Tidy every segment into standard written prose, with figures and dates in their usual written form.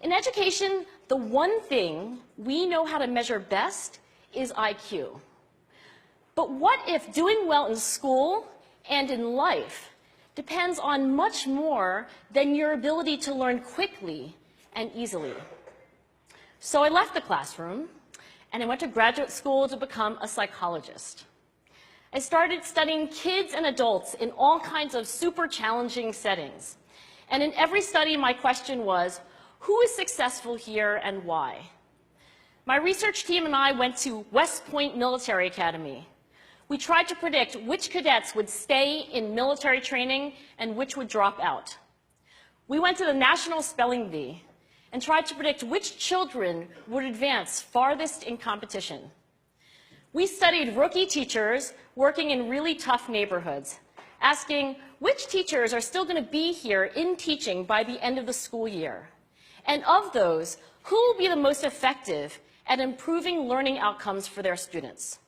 In education, the one thing we know how to measure best is IQ. But what if doing well in school and in life depends on much more than your ability to learn quickly and easily? So I left the classroom and I went to graduate school to become a psychologist. I started studying kids and adults in all kinds of super challenging settings. And in every study, my question was, who is successful here and why? My research team and I went to West Point Military Academy. We tried to predict which cadets would stay in military training and which would drop out. We went to the National Spelling Bee and tried to predict which children would advance farthest in competition. We studied rookie teachers working in really tough neighborhoods, asking which teachers are still going to be here in teaching by the end of the school year. And of those, who will be the most effective at improving learning outcomes for their students?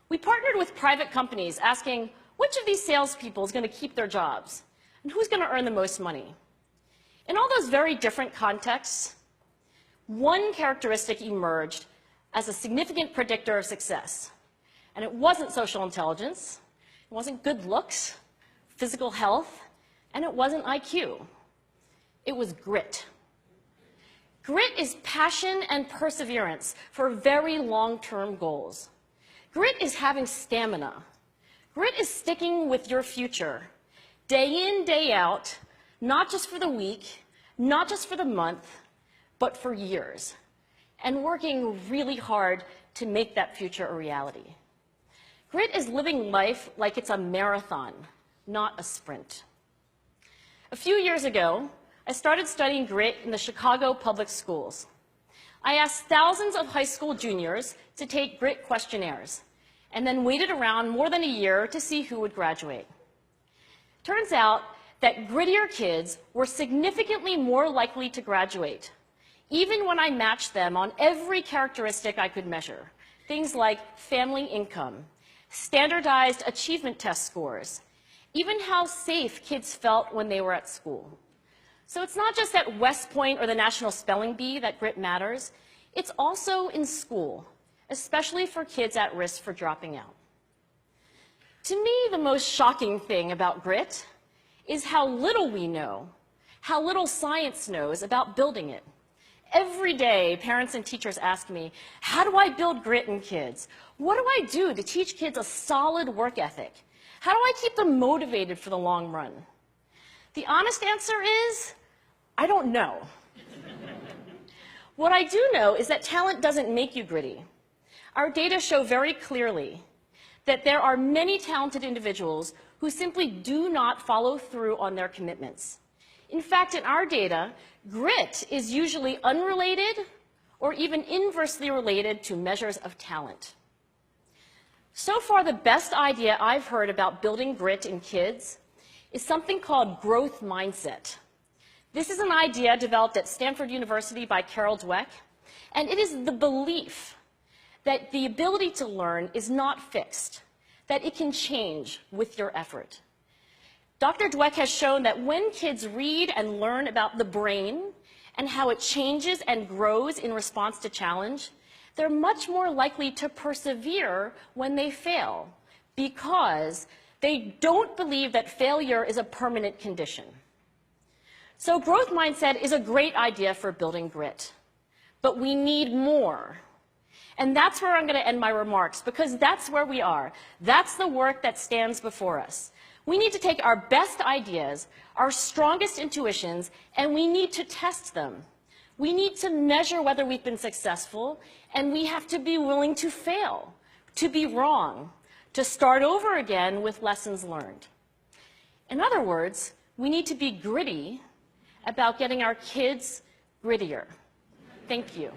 We partnered with private companies, asking which of these salespeople is going to keep their jobs and who's going to earn the most money. In all those very different contexts, one characteristic emerged as a significant predictor of success. And it wasn't social intelligence, it wasn't good looks, physical health, and it wasn't IQ. It was grit. Grit is passion and perseverance for very long-term goals. Grit is having stamina. Grit is sticking with your future, day in, day out, not just for the week, not just for the month, but for years, and working really hard to make that future a reality. Grit is living life like it's a marathon, not a sprint. A few years ago, I started studying grit in the Chicago public schools. I asked thousands of high school juniors to take grit questionnaires, and then waited around more than a year to see who would graduate. Turns out that grittier kids were significantly more likely to graduate, even when I matched them on every characteristic I could measure, things like family income, standardized achievement test scores, even how safe kids felt when they were at school. So it's not just at West Point or the National Spelling Bee that grit matters, it's also in school, especially for kids at risk for dropping out. To me, the most shocking thing about grit is how little we know, how little science knows about building it. Every day, parents and teachers ask me, how do I build grit in kids? What do I do to teach kids a solid work ethic? How do I keep them motivated for the long run? The honest answer is, I don't know. What I do know is that talent doesn't make you gritty. Our data show very clearly that there are many talented individuals who simply do not follow through on their commitments. In fact, in our data, grit is usually unrelated or even inversely related to measures of talent. So far, the best idea I've heard about building grit in kids is something called growth mindset. This is an idea developed at Stanford University by Carol Dweck, and it is the belief that the ability to learn is not fixed, that it can change with your effort. Dr. Dweck has shown that when kids read and learn about the brain and how it changes and grows in response to challenge, they're much more likely to persevere when they fail because they don't believe that failure is a permanent condition. So growth mindset is a great idea for building grit, but we need more. And that's where I'm going to end my remarks, because that's where we are. That's the work that stands before us. We need to take our best ideas, our strongest intuitions, and we need to test them. We need to measure whether we've been successful, and we have to be willing to fail, to be wrong, to start over again with lessons learned. In other words, we need to be gritty about getting our kids grittier. Thank you.